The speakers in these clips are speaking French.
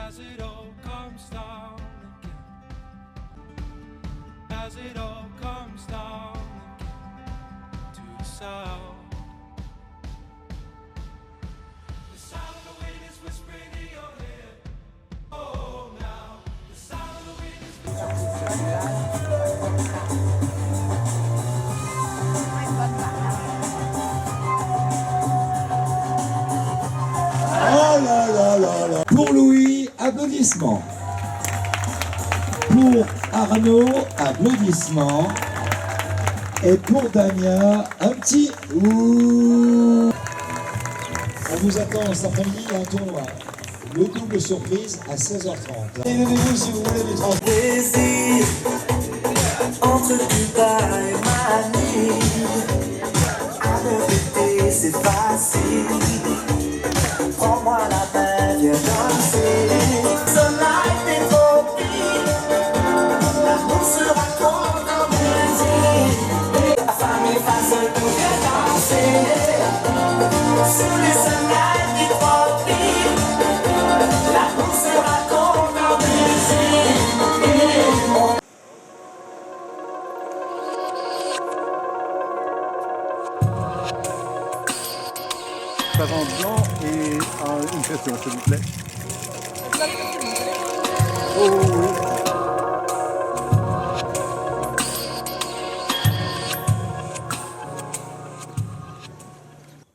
as it all comes down again, as it all comes down again to the sound. The sound of the wind is whispering in your ear. Oh, now the sound of the wind is whispering. Oh là là là là. Pour Louis, applaudissements. Pour Arnaud, applaudissements. Et pour Damien, un petit ouh. On vous attend cet après-midi à un tournoi. Le double surprise à 16h30. Et levez-vous si vous voulez du transport. Plaisir entre Cuba et Manille. À me fêter, c'est facile. Prends-moi la main, viens danser. Sunlight est tropique. L'amour sera court en musique. La famille face tout vient danser. Sous les sunlight est tropique. L'amour sera court en musique. Savant blanc et une question, s'il vous plaît. Oh oui.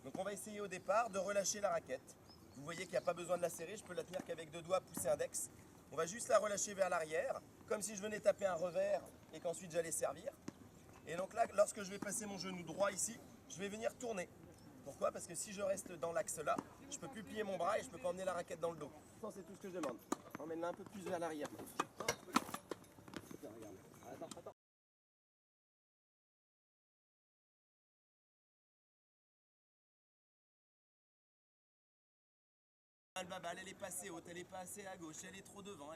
Donc on va essayer au départ de relâcher la raquette. Vous voyez qu'il n'y a pas besoin de la serrer, je peux la tenir qu'avec 2 doigts, pousser index. On va juste la relâcher vers l'arrière, comme si je venais taper un revers et qu'ensuite j'allais servir. Et donc là, lorsque je vais passer mon genou droit ici, je vais venir tourner. Pourquoi? Parce que si je reste dans l'axe là, je ne peux plus plier mon bras et je ne peux pas emmener la raquette dans le dos. C'est tout ce que je demande. Emmène-la un peu plus vers l'arrière. Attends. La balle, elle est passée haute, elle est pas assez à gauche, elle est trop devant.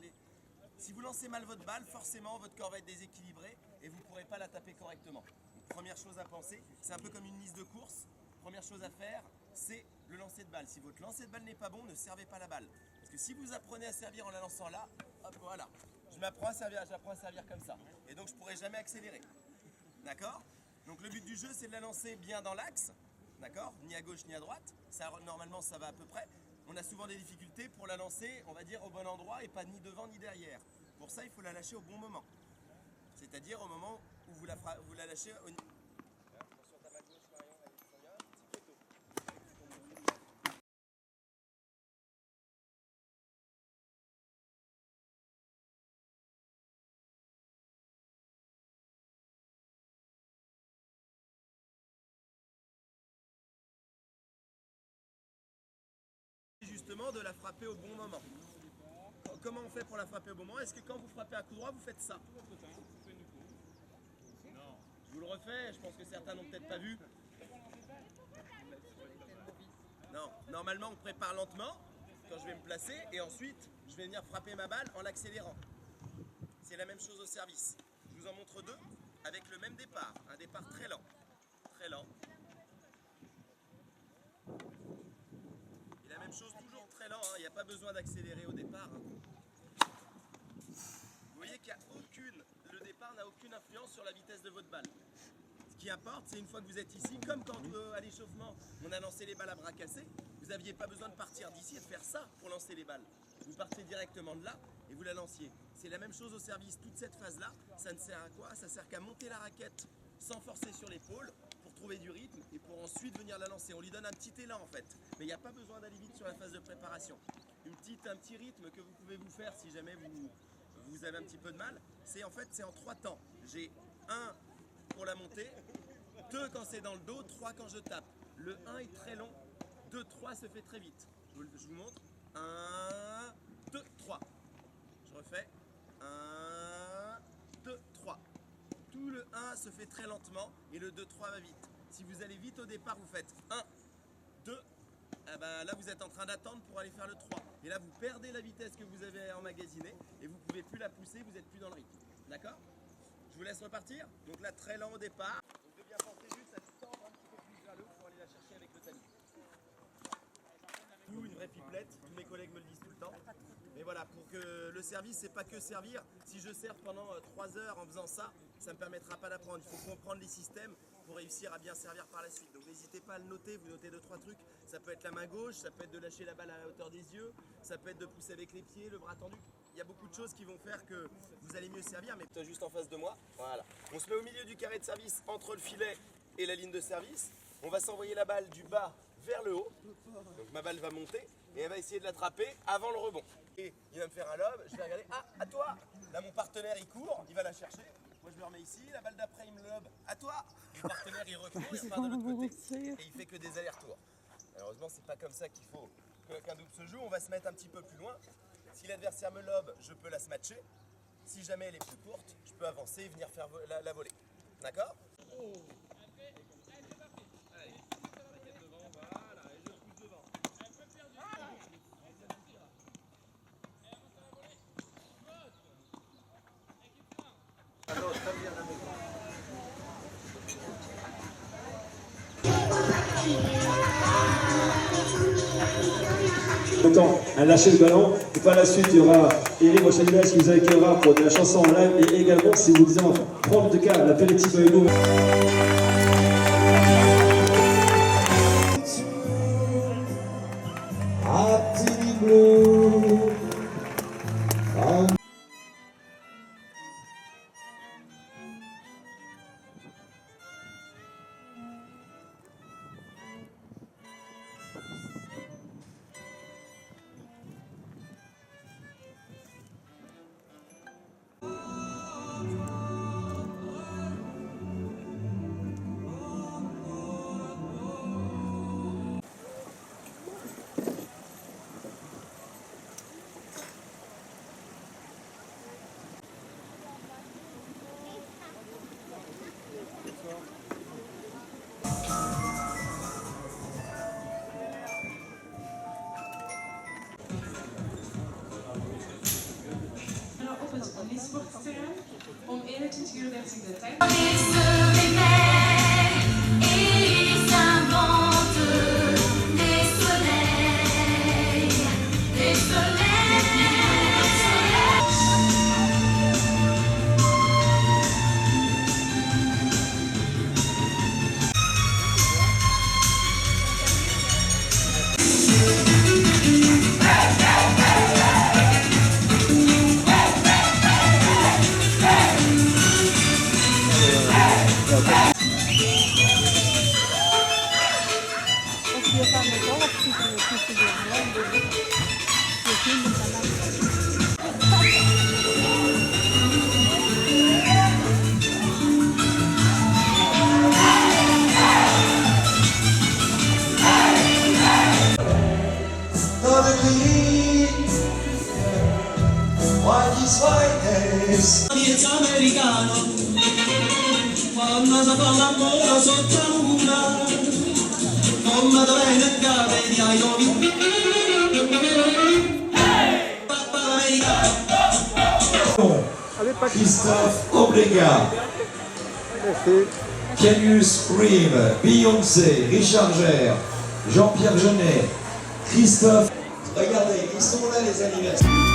Si vous lancez mal votre balle, forcément votre corps va être déséquilibré et vous ne pourrez pas la taper correctement. Donc, première chose à penser, c'est un peu comme une mise de course. Première chose à faire, c'est le lancer de balle. Si votre lancer de balle n'est pas bon, ne servez pas la balle. Parce que si vous apprenez à servir en la lançant là, hop, voilà. J'apprends à servir comme ça. Et donc je ne pourrai jamais accélérer. D'accord? Donc le but du jeu, c'est de la lancer bien dans l'axe. D'accord? Ni à gauche ni à droite. Ça, normalement, ça va à peu près. On a souvent des difficultés pour la lancer, on va dire, au bon endroit et pas ni devant ni derrière. Pour ça, il faut la lâcher au bon moment. C'est-à-dire au moment où vous la lâchez au niveau. Attention, ta balle gauche, Marion, elle est très bien. Petit poteau. Justement de la frapper au bon moment. Comment on fait pour la frapper au bon moment? Est-ce que quand vous frappez à coup droit, vous faites ça? Non. Je vous le refais, je pense que certains n'ont peut-être pas vu. Non, normalement on prépare lentement quand je vais me placer et ensuite je vais venir frapper ma balle en l'accélérant. C'est la même chose au service. Je vous en montre 2 avec le même départ, un départ très lent. Très lent. Et la même chose toujours très lent, il n'y a pas besoin d'accélérer au départ. Vous voyez qu'il n'y a le départ n'a aucune influence sur la vitesse de votre balle. Ce qui importe, c'est une fois que vous êtes ici, comme quand à l'échauffement, on a lancé les balles à bras cassés, vous n'aviez pas besoin de partir d'ici et de faire ça pour lancer les balles. Vous partez directement de là et vous la lanciez. C'est la même chose au service. Toute cette phase-là, ça ne sert à quoi? Ça sert qu'à monter la raquette sans forcer sur l'épaule pour trouver du rythme et pour ensuite venir la lancer. On lui donne un petit élan en fait. Mais il n'y a pas besoin d'aller vite sur la phase de préparation. Un petit rythme que vous pouvez vous faire si jamais vous avez un petit peu de mal, c'est en 3 temps. J'ai 1 pour la montée, 2 quand c'est dans le dos, 3 quand je tape. Le 1 est très long, 2, 3 se fait très vite. Je vous montre. 1, 2, 3. Je refais. 1, 2, 3. Tout le 1 se fait très lentement et le 2, 3 va vite. Si vous allez vite au départ, vous faites 1, 2. Eh ben, là, vous êtes en train d'attendre pour aller faire le 3. Et là, vous perdez la vitesse que vous avez emmagasinée et vous ne pouvez plus la pousser, vous n'êtes plus dans le rythme. D'accord? Je vous laisse repartir. Donc là, très lent au départ. Donc de bien penser juste à tendre un petit peu plus vers le haut pour aller la chercher avec le tamis. Ou une vraie pipe. complète. Tous mes collègues me le disent tout le temps. Mais voilà, pour que le service, c'est pas que servir. Si je sers pendant 3 heures en faisant ça, ça me permettra pas d'apprendre. Il faut comprendre les systèmes pour réussir à bien servir par la suite. Donc n'hésitez pas à le noter, vous notez 2-3 trucs. Ça peut être la main gauche, ça peut être de lâcher la balle à la hauteur des yeux, ça peut être de pousser avec les pieds, le bras tendu. Il y a beaucoup de choses qui vont faire que vous allez mieux servir, mais toi juste en face de moi. Voilà. On se met au milieu du carré de service, entre le filet et la ligne de service. On va s'envoyer la balle du bas vers le haut. Donc ma balle va monter et elle va essayer de l'attraper avant le rebond. Et il va me faire un lob, je vais regarder, ah, à toi. Là mon partenaire il court, il va la chercher. Moi je me remets ici, la balle d'après il me lobe, à toi. Mon partenaire il recourt, il repart de l'autre côté et il fait que des allers-retours. Malheureusement c'est pas comme ça qu'il faut qu'un double se joue, on va se mettre un petit peu plus loin. Si l'adversaire me lobe, je peux la smatcher. Si jamais elle est plus courte, je peux avancer et venir faire la volée. D'accord ? Temps à lâcher le ballon et par la suite il y aura Eric Rochelle qui vous accueillera pour de la chanson en live et également si vous désirez prendre de cas l'apéritif avec nous. Op het Liesborgterrein om 21:30 de tijd. Il s'invente des soleils, des soleils. It's americano, quando si fa l'amore sotto la luna, come da bene cade di aioli. Papa l'americano. Christophe Oblégat, Canius Scream, Beyoncé, Richard Gere, Jean-Pierre Jeunet, Christophe. Regardez, ils sont là les anniversaires.